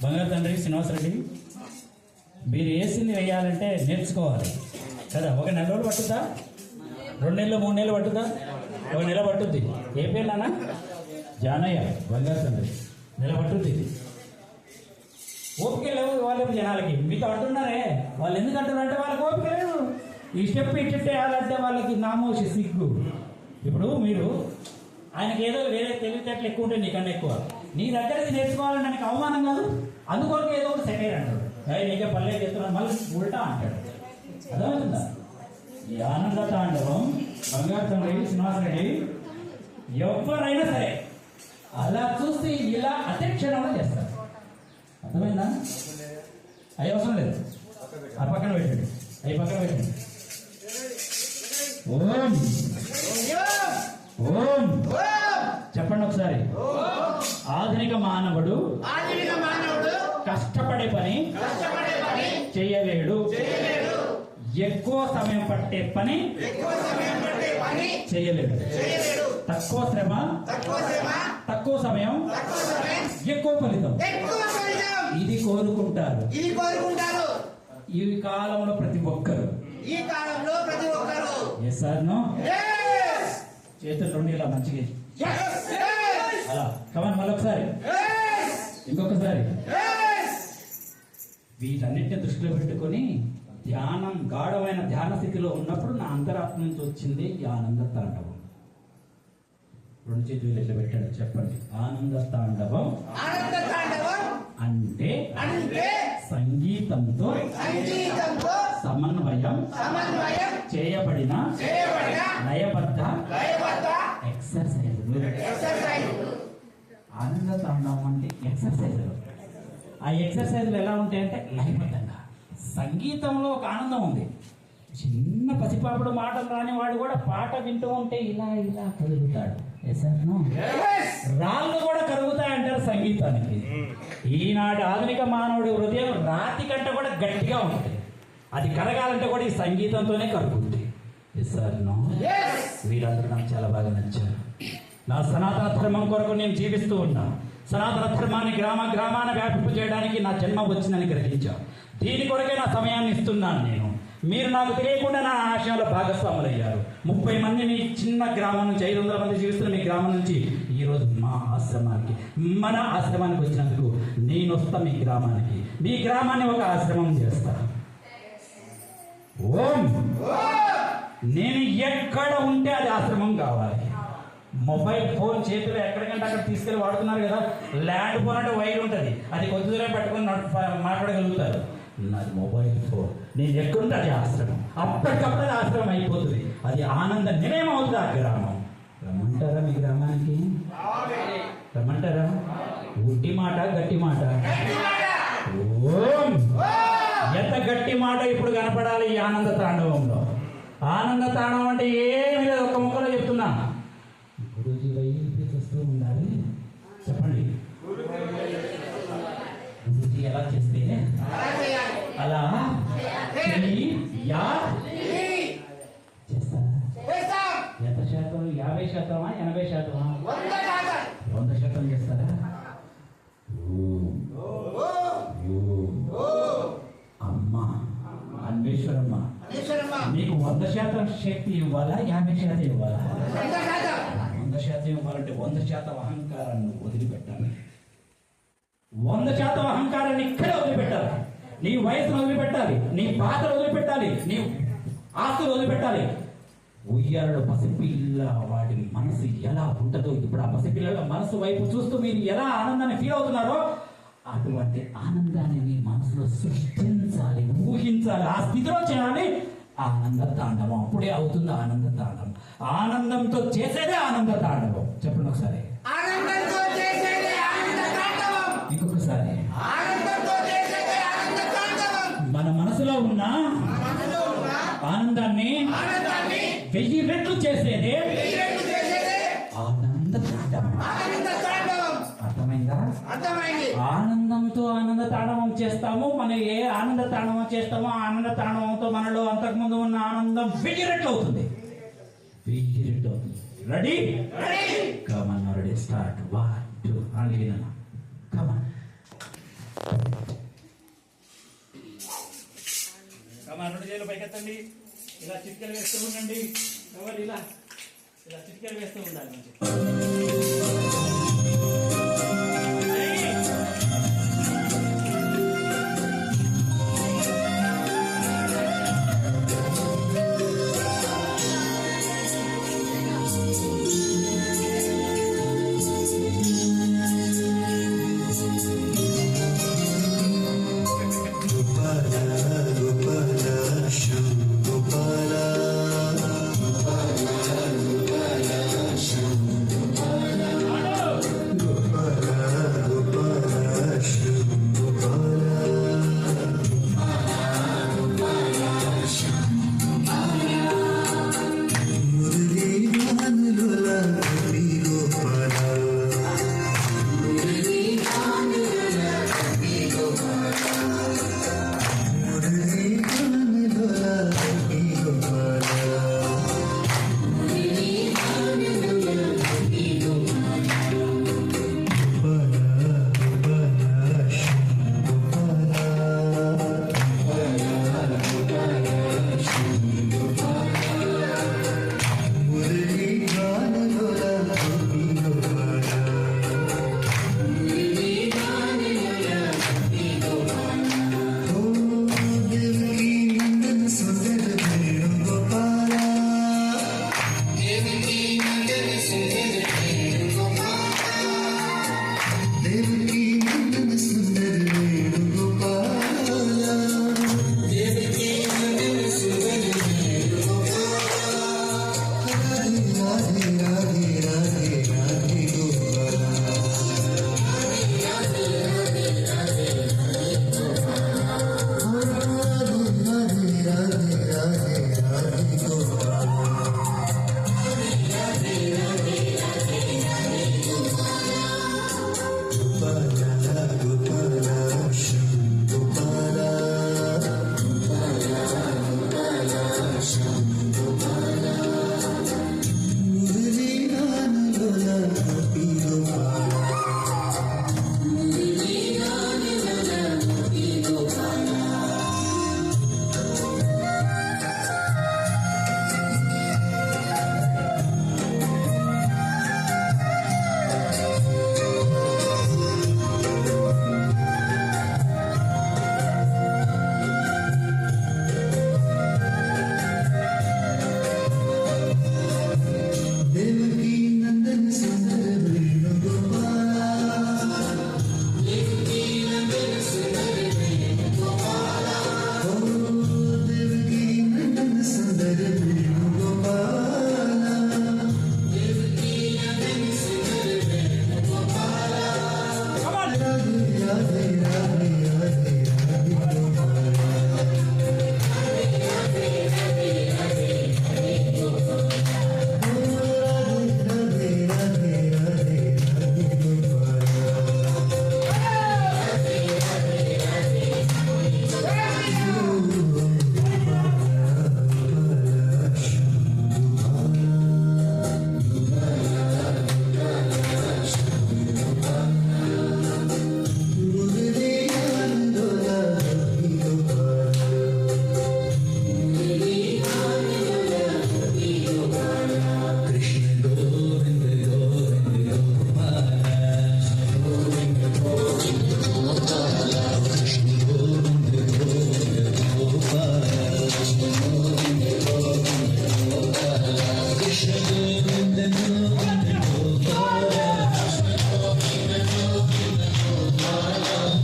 బంగారు తండ్రి శ్రీనివాసరెడ్డి, మీరు వేసింది వేయాలంటే నేర్చుకోవాలి కదా. ఒక నెల రోజులు పట్టుద్దా, 2 నెలలు 3 నెలలు పట్టుద్దా, 1 నెల పట్టుద్ది. ఏ పేరు నాన్న? జానయ్య. బంగారు తండ్రి నెల పట్టుద్ది. ఓపిక లేవు వాళ్ళేమో జనాలకి. మీతో అంటున్నారే, వాళ్ళు ఎందుకు అంటున్నారంటే వాళ్ళకి ఓపిక లేదు. ఈ స్టెప్ ఇచ్చేయాలంటే వాళ్ళకి నామోషి, సిగ్గు. ఇప్పుడు మీరు ఆయనకి ఏదో వేరే తెలివితేటలు ఎక్కువ ఉంటే నీకన్నా ఎక్కువ, నీ దగ్గరికి నేర్చుకోవాలని నాకు అవమానం కాదు. అందుకొరకు ఏదో ఒకటి సెకండ్ అంటాడు, నీకే పల్లె చేస్తున్నాను, మళ్ళీ ఉల్టా అంటాడు. అర్థమవుతుందా? ఈ ఆనంద తాండవం బంగారు తండ్రి శ్రీనివాసరెడ్డి ఎవరైనా సరే అలా చూస్తే ఇలా అత్యక్షణంలో చేస్తారు. అర్థమైందా? అవి అవసరం లేదు, ఆ పక్కన పెట్టండి, అవి పక్కన పెట్టండి. ఓం ఓం చెప్పండి ఒకసారి. ఆధునిక మానవుడు కష్టపడే పని చేయలేడు, ఎక్కువ సమయం పట్టే పని చేయలేడు. తక్కువ శ్రమ తక్కువ సమయం ఎక్కువ ఫలితం, ఇది కోరుకుంటారు ఈ కాలంలో ప్రతి ఒక్కరు. Yes or no? చేతులు 2 ఇలా మంచిగా అలా కమన్. మళ్ళొకసారి, ఇంకొకసారి. వీటన్నిటిని దృష్టిలో పెట్టుకొని ధ్యానం, గాఢమైన ధ్యాన స్థితిలో ఉన్నప్పుడు నా అంతరాత్మ నుంచి వచ్చింది ఈ ఆనంద తాండవం. 2 చేతులు ఇట్లా పెట్టాడు. చెప్పండి. ఆనంద తాండవం అంటే సంగీతంతో సమన్వయం చేయబడిన లయబద్ధ ఎక్సర్సైజ్. ఆనంద తాండవం అంటే ఎక్సర్సైజ్. ఆ ఎక్సర్సైజ్లు ఎలా ఉంటాయంటే లయబద్ధంగా. సంగీతంలో ఒక ఆనందం ఉంది. చిన్న పసిపాపుడు మాటలు రాని వాడు కూడా పాట వింటూ ఉంటే ఇలా ఇలా కదులుతాడు. రాళ్ళు కూడా కరుగుతాయంటారు సంగీతానికి. ఈనాటి ఆధునిక మానవుడి హృదయం రాతి కంటే కూడా గట్టిగా ఉంటుంది. అది కరగాలంటే కూడా ఈ సంగీతంతోనే కరుగుతుంది. వీరందరూ నాకు చాలా బాగా నచ్చారు. నా సనాతన ధర్మం కొరకు నేను జీవిస్తూ ఉన్నా. సనాతన ధర్మాన్ని గ్రామాన వ్యాపింపు చేయడానికి నా జన్మ వచ్చిందని గ్రహించాను. దీని కొరకే నా సమయాన్ని ఇస్తున్నాను నేను. మీరు నాకు తెలియకుండా నా ఆశయంలో భాగస్వాములయ్యారు. 30 మంది మీ చిన్న గ్రామం నుంచి, 500 మంది జీవిస్తున్న మీ గ్రామం నుంచి ఈరోజు మా ఆశ్రమానికి, మన ఆశ్రమానికి వచ్చినందుకు నేను వస్తా మీ గ్రామానికి. మీ గ్రామాన్ని ఒక ఆశ్రమం చేస్తా. ఓం. నేను ఎక్కడ ఉంటే అది ఆశ్రమం కావాలి. మొబైల్ ఫోన్ చేతిలో ఎక్కడికంటే అక్కడ తీసుకెళ్ళి వాడుతున్నారు కదా. ల్యాండ్ ఫోన్ అంటే వైర్ ఉంటుంది, అది కొద్ది దూరం పట్టుకొని మాట్లాడగలుగుతారు. నాది మొబైల్ ఫోన్. నేను ఎక్కడుంటే అది ఆశ్రమం. అప్పటికప్పుడు అది ఆశ్రమం అయిపోతుంది. అది ఆనంద నిలయం అవుతుంది ఆ గ్రామం. రమ్మంటారా మీ గ్రామానికి? రమ్మంటారా? గుడ్డి మాట గట్టి మాట? ఓం. ఎంత గట్టి మాట ఇప్పుడు కనపడాలి ఈ ఆనంద తాండవంలో. ఆనంద తాండవం అంటే ఏమి లేదు, ఒక ముక్కలో చెప్తున్నా. గురూజీ వైపు చూస్తూ ఉండాలి. చెప్పండి. గురూజీ ఎలా చేస్తే అలా చేస్తారా? ఎంత శాతం? 50%, 80%, 100% చేస్తారా? అమ్మా అన్వేశ్వరమ్మ, నీకు 100% శక్తి ఇవ్వాలా, 50% ఇవ్వాలా? 100% ఇవ్వాలంటే 100% అహంకారాన్ని వదిలిపెట్టాలి. 100% అహంకారాన్ని ఇక్కడే వదిలిపెట్టాలి. నీ వయసును వదిలిపెట్టాలి, నీ పాత్ర వదిలిపెట్టాలి, నీ ఆస్తులు వదిలిపెట్టాలి. ఉయ్యాలలో పసిపిల్ల వాడి మనసు ఎలా ఉంటుందో ఇప్పుడు ఆ పసిపిల్లల మనసు వైపు చూస్తూ మీరు ఎలా ఆనందాన్ని ఫీల్ అవుతున్నారో అటువంటి ఆనందాన్ని మీ మనసులో సృష్టించాలి, ఊహించాలి. ఆ స్థితిలో చేయాలి ఆనంద తాండవం. అప్పుడే అవుతుంది ఆనంద తాండవం. ఆనందంతో చేసేదే ఆనంద తాండవం. చెప్పండి ఒకసారి. ఇంకొకసారి. మన మనసులో ఉన్న ఆనందాన్ని 1000 రెట్లు చేసేదే ఆనంద తాండవం. అర్థమైందా? ఆనందంతో ఆనంద తాండవం చేస్తాము. మనం ఏ ఆనంద తాండవం చేస్తామో ఆనంద తాండవంతో మనలో అంతకుముందు ఉన్న ఆనందం 1000 రెట్లు అవుతుంది. 1000 రెట్లు అవుతుంది. Ready? Come on, ready, start. 1 2 3 come on. పైకెత్తండి. ఇలా చిట్కలు వేస్తూ ఉండండి. ఎవరు ఇలా చిట్కలు వేస్తూ ఉండాలి. మంచి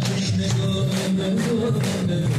Krishna Govinda Govinda